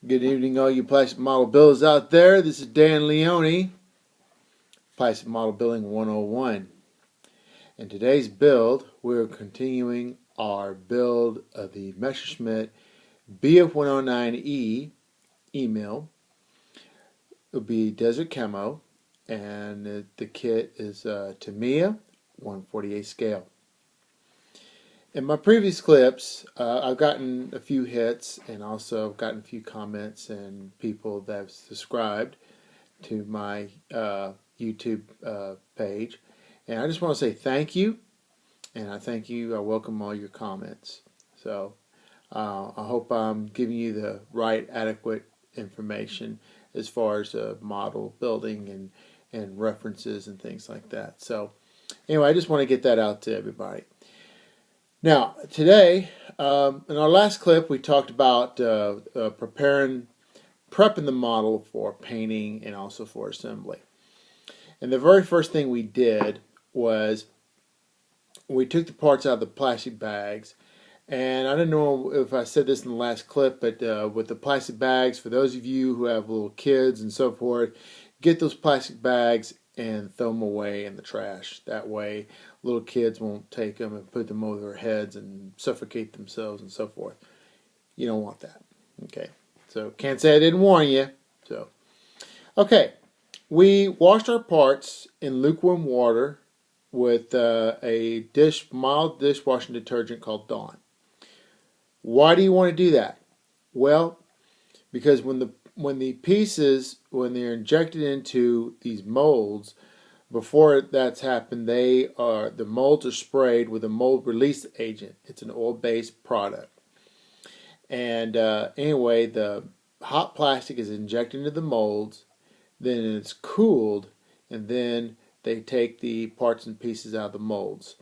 Good evening, all you plastic model builders out there. This is Dan Leone, Plastic Model Building 101. In today's build, we're continuing our build of the Messerschmitt Bf-109E email. It'll be Desert Camo, and the kit is Tamiya 148 scale. In my previous clips, I've gotten a few hits and also gotten a few comments and people that have subscribed to my YouTube page. And I just want to say thank you, and I welcome all your comments. So I hope I'm giving you the right, adequate information as far as model building and references and things like that. So anyway, I just want to get that out to everybody. Now, today, in our last clip, we talked about prepping the model for painting and also for assembly. And the very first thing we did was we took the parts out of the plastic bags. And I don't know if I said this in the last clip, but with the plastic bags, for those of you who have little kids and so forth, get those plastic bags and throw them away in the trash. That way little kids won't take them and put them over their heads and suffocate themselves and so forth. You don't want that. Okay, so can't say I didn't warn you. So, okay, we washed our parts in lukewarm water with a mild dishwashing detergent called Dawn. Why do you want to do that? Well, because when the pieces, when they're injected into these molds, before that's happened, the molds are sprayed with a mold release agent. It's an oil-based product. And anyway, the hot plastic is injected into the molds, then it's cooled, and then they take the parts and pieces out of the molds.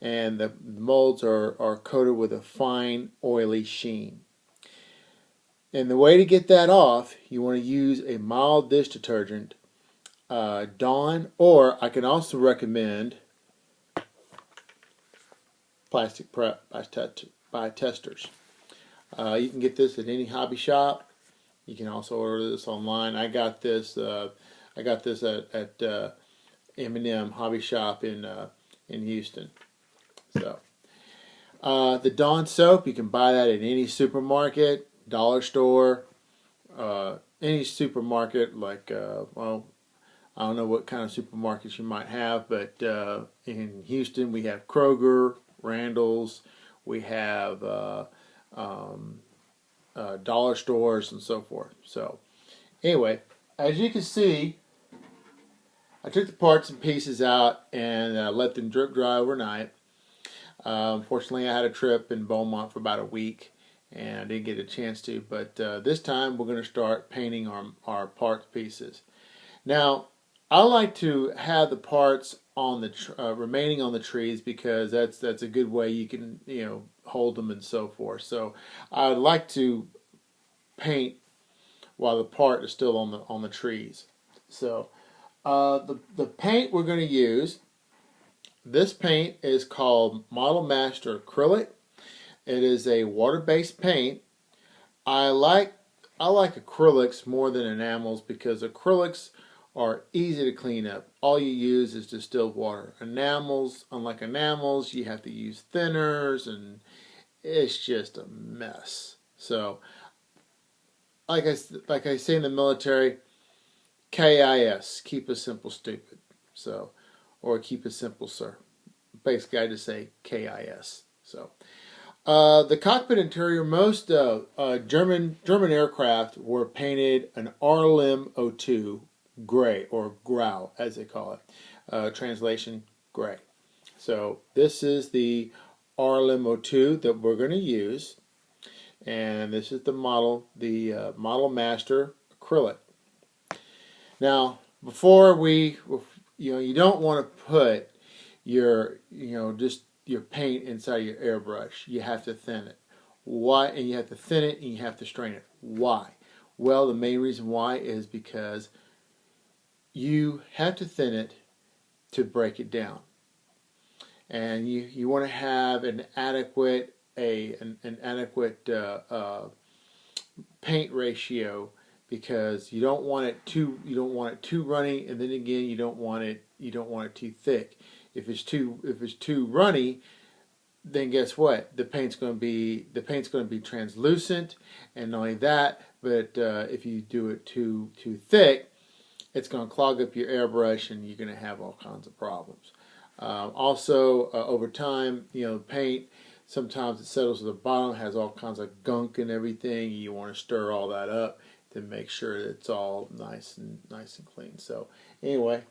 And the molds are coated with a fine, oily sheen. And the way to get that off, you want to use a mild dish detergent, Dawn, or I can also recommend Plastic Prep by Testers. You can get this at any hobby shop. You can also order this online. I got this at M&M Hobby Shop in Houston. So the Dawn soap, you can buy that at any supermarket, dollar store, any supermarket like well, I don't know what kind of supermarkets you might have, but in Houston we have Kroger, Randall's, we have dollar stores and so forth. So anyway, as you can see, I took the parts and pieces out and let them drip dry overnight. Unfortunately, I had a trip in Beaumont for about a week and I didn't get a chance to, but this time we're going to start painting our parts pieces. Now, I like to have the parts on the remaining on the trees because that's a good way you can hold them and so forth. So I would like to paint while the part is still on the trees. So the paint we're going to use, this paint is called Model Master Acrylic. It is a water-based paint. I like acrylics more than enamels because acrylics are easy to clean up. All you use is distilled water. Enamels, unlike enamels, you have to use thinners and it's just a mess. So, like I say in the military, KIS, keep it simple, stupid. So, or keep it simple, sir. Basically, I just say KIS. So, the cockpit interior, most German aircraft were painted an RLM02 gray, or grau as they call it, translation gray. So this is the RLM02 that we're going to use, and this is the model Master Acrylic. Now, before you don't want to put your your paint inside your airbrush. You have to thin it. Why? And you have to thin it and you have to strain it. Why? Well, the main reason why is because you have to thin it to break it down, and you want to have an adequate paint ratio, because you don't want it too runny, and then again you don't want it too thick. If it's too runny, then guess what? The paint's going to be translucent, and not only that, but if you do it too thick, it's going to clog up your airbrush, and you're going to have all kinds of problems. Also, over time, paint, sometimes it settles to the bottom, has all kinds of gunk and everything. You want to stir all that up to make sure that it's all nice and clean. So anyway,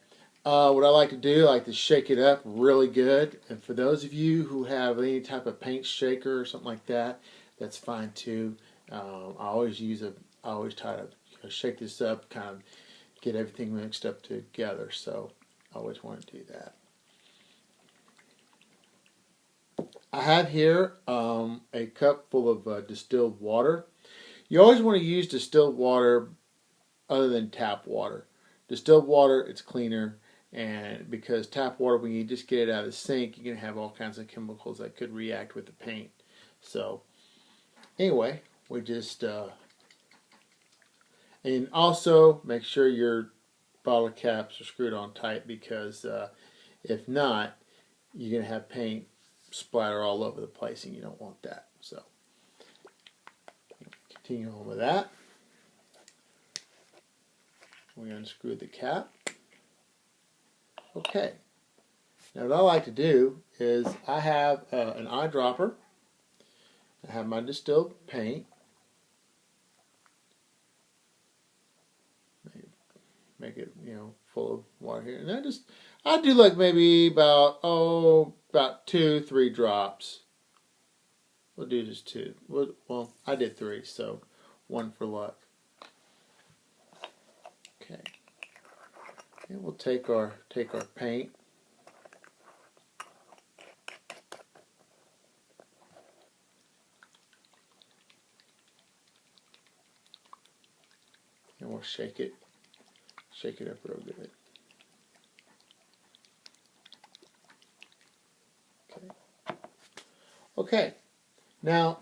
what I like to do, I like to shake it up really good. And for those of you who have any type of paint shaker or something like that, that's fine too. I always try to shake this up, kind of get everything mixed up together. So I always want to do that. I have here a cup full of distilled water. You always want to use distilled water other than tap water. Distilled water, it's cleaner, and because tap water, when you just get it out of the sink, you're going to have all kinds of chemicals that could react with the paint. So anyway, we just and also make sure your bottle caps are screwed on tight, because if not, you're going to have paint splatter all over the place, and you don't want that. So continue on with that. We unscrew the cap. Okay. Now what I like to do is I have an eyedropper. I have my distilled paint. Make it full of water here, and I do like maybe about 2-3 drops. We'll do just 2. Well, I did 3, so 1 for luck. Okay. And we'll take our paint. And we'll shake it up real good. Okay. Now,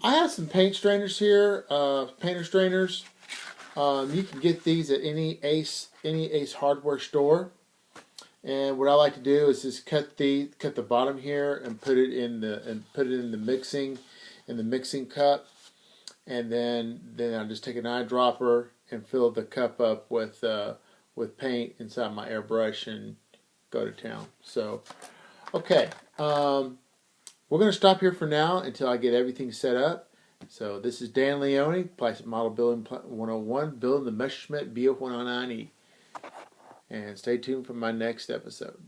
I have some paint strainers here, painter strainers. You can get these at any Ace hardware store. And what I like to do is just cut the bottom here and put it in the mixing cup, and then I just take an eyedropper and fill the cup up with paint inside my airbrush and go to town. So, okay, we're going to stop here for now until I get everything set up. So this is Dan Leone, Plastic Model Building 101, building the Messerschmitt Bf-109E. And stay tuned for my next episode.